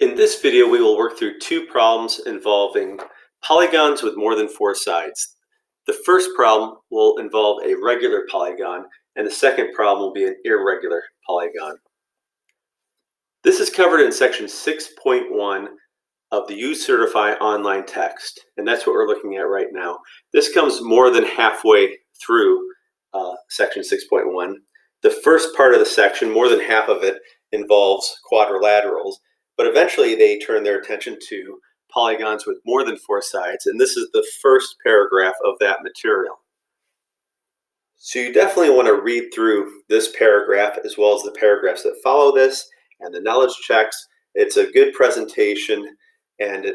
In this video, we will work through two problems involving polygons with more than four sides. The first problem will involve a regular polygon, and the second problem will be an irregular polygon. This is covered in section 6.1 of the U-Certify online text, and that's what we're looking at right now. This comes more than halfway through section 6.1. The first part of the section, more than half of it, involves quadrilaterals, but eventually they turn their attention to polygons with more than four sides, and this is the first paragraph of that material. So you definitely want to read through this paragraph as well as the paragraphs that follow this and the knowledge checks. It's a good presentation, and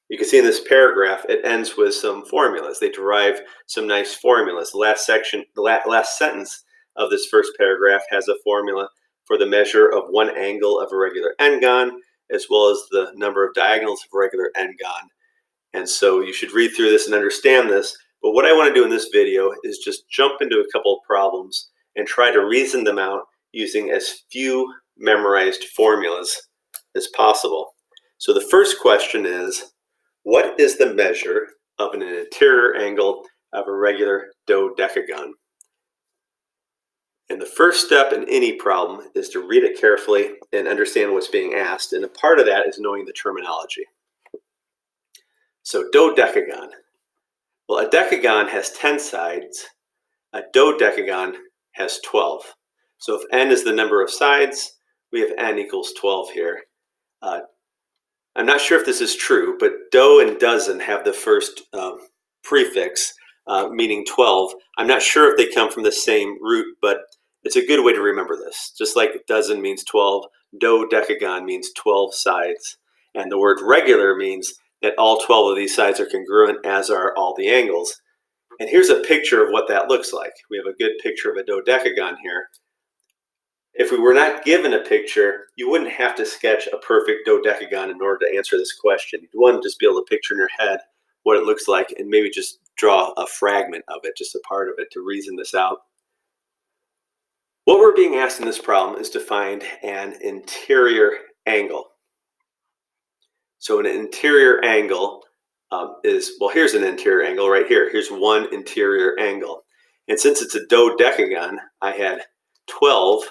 you can see in this paragraph it ends with some formulas. They derive some nice formulas. The last sentence of this first paragraph has a formula for the measure of one angle of a regular n-gon, as well as the number of diagonals of a regular n-gon. And so you should read through this and understand this. But what I want to do in this video is just jump into a couple of problems and try to reason them out using as few memorized formulas as possible. So the first question is, what is the measure of an interior angle of a regular dodecagon? And the first step in any problem is to read it carefully and understand what's being asked. And a part of that is knowing the terminology. So dodecagon. Well, a decagon has 10 sides. A dodecagon has 12. So if n is the number of sides, we have n equals 12 here. I'm not sure if this is true, but do and dozen have the first prefix, meaning 12. I'm not sure if they come from the same root, but it's a good way to remember this. Just like dozen means 12, dodecagon means 12 sides. And the word regular means that all 12 of these sides are congruent, as are all the angles. And here's a picture of what that looks like. We have a good picture of a dodecagon here. If we were not given a picture, you wouldn't have to sketch a perfect dodecagon in order to answer this question. You'd want to just be able to picture in your head what it looks like and maybe just draw a fragment of it, just a part of it, to reason this out. What we're being asked in this problem is to find an interior angle. So an interior angle here's an interior angle right here. Here's one interior angle. And since it's a dodecagon, I had 12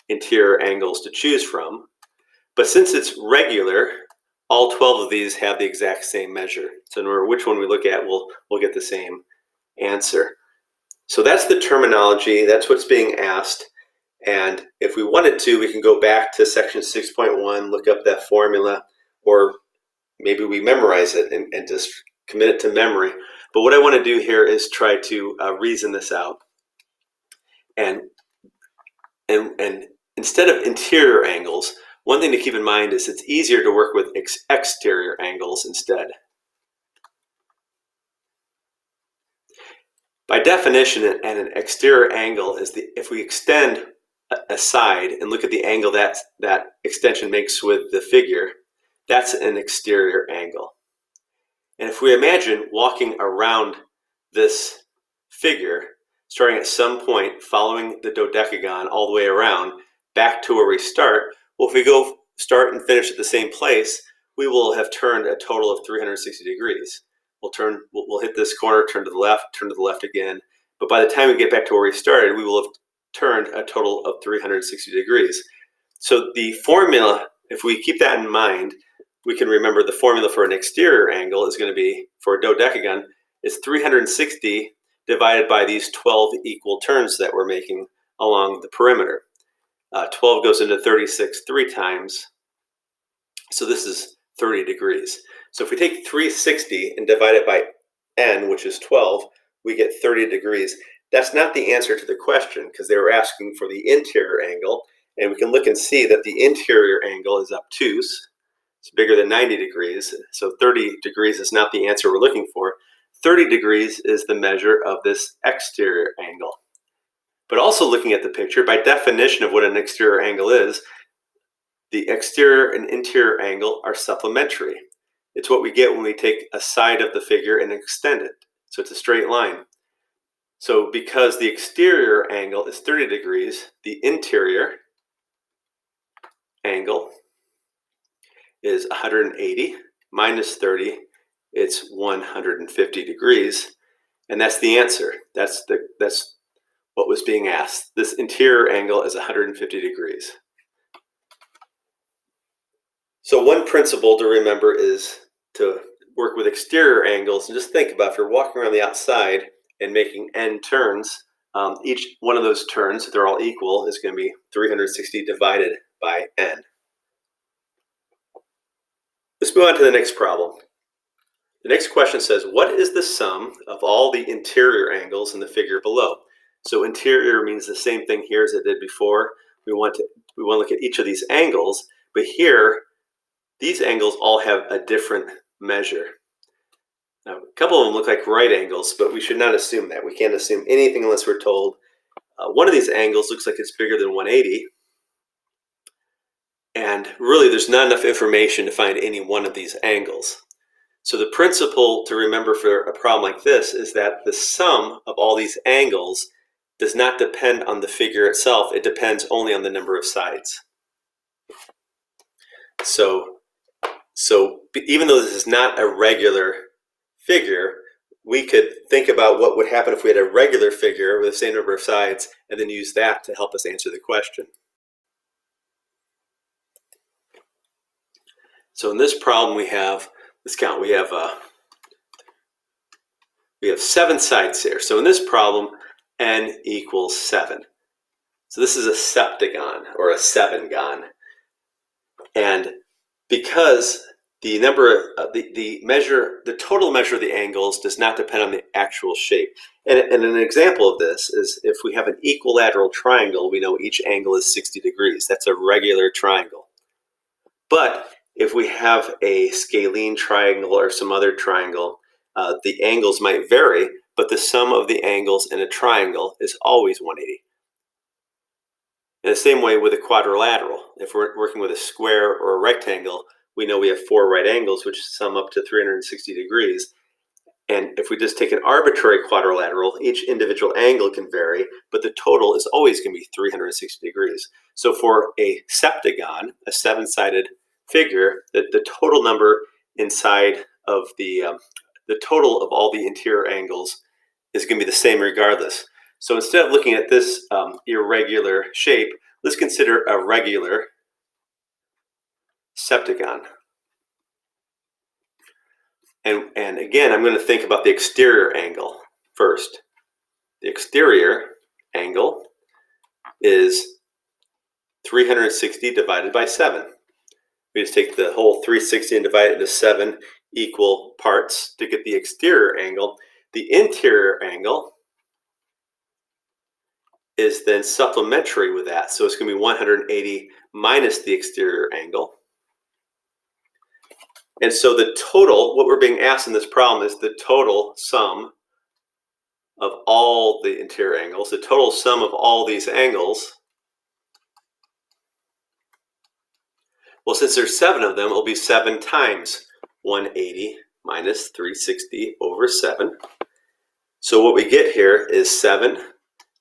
interior angles to choose from. But since it's regular, all 12 of these have the exact same measure. So no matter which one we look at, we'll get the same answer. So that's the terminology. That's what's being asked. And if we wanted to, we can go back to section 6.1, look up that formula, or maybe we memorize it and just commit it to memory. But what I want to do here is try to reason this out. And instead of interior angles, one thing to keep in mind is it's easier to work with exterior angles instead. By definition, an exterior angle is if we extend a side and look at the angle that extension makes with the figure, that's an exterior angle. And if we imagine walking around this figure, starting at some point, following the dodecagon all the way around, back to where we start, well, if we go start and finish at the same place, we will have turned a total of 360 degrees. We'll hit this corner, turn to the left again. But by the time we get back to where we started, we will have turned a total of 360 degrees. So the formula, if we keep that in mind, we can remember the formula for an exterior angle is going to be, for a dodecagon, is 360 divided by these 12 equal turns that we're making along the perimeter. 12 goes into 36 3 times, so this is 30 degrees. So if we take 360 and divide it by n, which is 12, we get 30 degrees. That's not the answer to the question, because they were asking for the interior angle, and we can look and see that the interior angle is obtuse. It's bigger than 90 degrees, so 30 degrees is not the answer we're looking for. 30 degrees is the measure of this exterior angle. But also looking at the picture, by definition of what an exterior angle is, the exterior and interior angle are supplementary. It's what we get when we take a side of the figure and extend it. So it's a straight line. So because the exterior angle is 30 degrees, the interior angle is 180 minus 30, it's 150 degrees. And that's the answer. That's what was being asked. This interior angle is 150 degrees. So one principle to remember is to work with exterior angles, and just think about if you're walking around the outside and making n turns, each one of those turns, if they're all equal, is going to be 360 divided by n. Let's move on to the next problem. The next question says, what is the sum of all the interior angles in the figure below? So interior means the same thing here as it did before. We want to look at each of these angles, but here, these angles all have a different measure. Now, a couple of them look like right angles, but we should not assume that. We can't assume anything unless we're told. One of these angles looks like it's bigger than 180. And really, there's not enough information to find any one of these angles. So the principle to remember for a problem like this is that the sum of all these angles does not depend on the figure itself. It depends only on the number of sides. So even though this is not a regular figure, we could think about what would happen if we had a regular figure with the same number of sides and then use that to help us answer the question. So in this problem we have, let's count, we have 7 sides here. So in this problem, n equals 7. So this is a septagon or a 7gon. And because the total measure of the angles does not depend on the actual shape. And an example of this is if we have an equilateral triangle, we know each angle is 60 degrees. That's a regular triangle. But if we have a scalene triangle or some other triangle, the angles might vary, but the sum of the angles in a triangle is always 180. In the same way with a quadrilateral, if we're working with a square or a rectangle, we know we have 4 right angles which sum up to 360 degrees. And if we just take an arbitrary quadrilateral, each individual angle can vary, but the total is always going to be 360 degrees. So for a septagon, a 7-sided figure, the total number inside of the total of all the interior angles is going to be the same regardless. So instead of looking at this irregular shape, let's consider a regular septagon. And again, I'm going to think about the exterior angle first. The exterior angle is 360 divided by 7. We just take the whole 360 and divide it into 7 equal parts to get the exterior angle. The interior angle is then supplementary with that. So it's going to be 180 minus the exterior angle. And so the total, what we're being asked in this problem is the total sum of all the interior angles, the total sum of all these angles. Well, since there's 7 of them, it'll be 7 times 180 minus 360 over 7. So what we get here is 7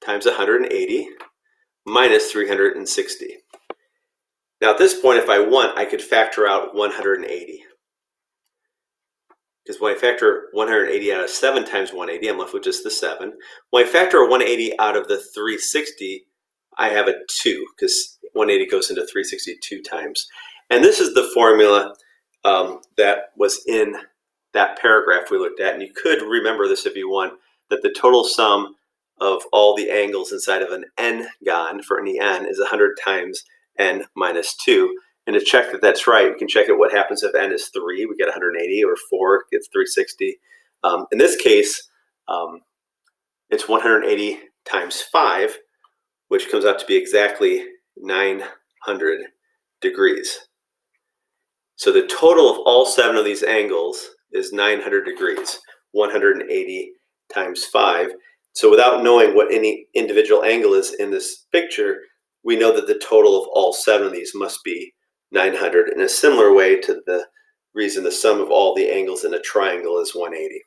times 180 minus 360. Now at this point, if I want, I could factor out 180. Because when I factor 180 out of 7 times 180, I'm left with just the 7. When I factor 180 out of the 360, I have a 2, because 180 goes into 362 times. And this is the formula that was in that paragraph we looked at. And you could remember this if you want, that the total sum of all the angles inside of an n-gon for any n is 100 times n minus 2. And to check that that's right, we can check it what happens if n is 3, we get 180, or 4 gets 360. In this case, it's 180 times 5, which comes out to be exactly 900 degrees. So the total of all 7 of these angles is 900 degrees, 180 times 5. So without knowing what any individual angle is in this picture, we know that the total of all 7 of these must be 900, in a similar way to the reason the sum of all the angles in a triangle is 180.